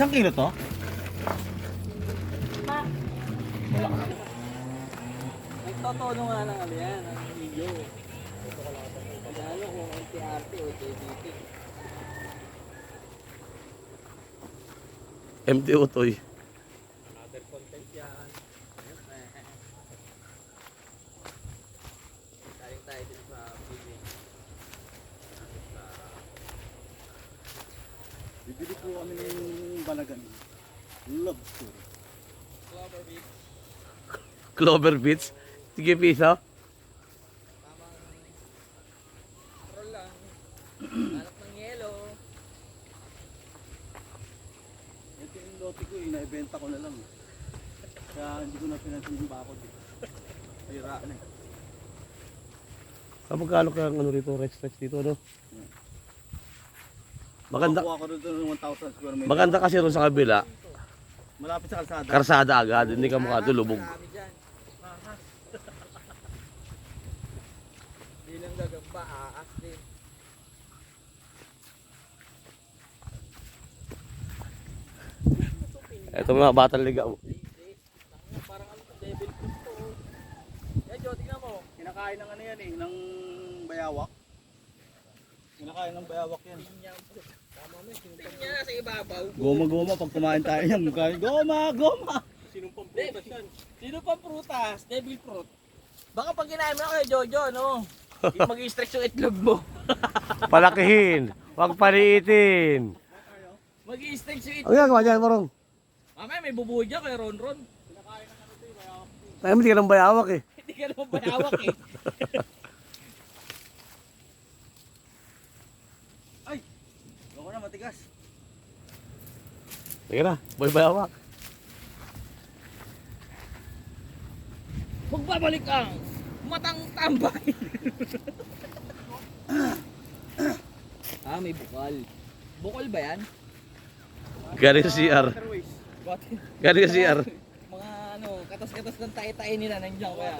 Isang kilo to? Wala. Nagtotono nga ng ano yan, ang video. Lalo kung NTRT o JDT. MT Utoy. Another content yan. Galing tayo din sa video. Bibili po kami ng balagan. Love tour. Clover Beach. Clover Beach. Sige, piso. Tamang roll lang. Hanap ng yelo. Ito yung lote ko, inaibenta ko na lang. Kaya hindi ko na pinansin yung bakod. Pira na eh. Magkano ka ang ano rito, stretch dito, no? Maganda. Kuha ko rin doon ng 1,000 square meter. Maganda kasi ron sa kabila. Malapit sa kalsada. Karsada agad, hindi ka makatulubog. Marami dyan. Ahas. Di lang gagamba, aas din. Ito mga batang ligaw. Parang ano to, devil fruit to. Yan, Jo, tingnan mo. Kinakain ng ano yan eh, ng bayawak. Kinakain ng bayawak yan. Tingnan niya nasa ibabaw. Goma-goma pag kumain tayo yan. Mukha goma! Sinong pamprutas yan? Sino pamprutas? Devil fruit. Baka pag kinain mo na kay Jojo, no? Mag-i-stretch yung itlog mo. Palakihin. Huwag paliitin. Mag-i-stretch yung Ang itlog. ginagawa dyan, Marong? Mamaya may bubuhay dyan kay Ron. Ay, hindi ka lang bayawak eh. Hindi ka naman bayawak eh. Ay! Ako na matigas. Sige na, boy bayawak. Magbabalik ang matang tambay. May bukal. Bukal ba yan? Galing sa CR. Galing sa CR. Mga ano, katas-katas ng tae-tae nila nandiyan kaya.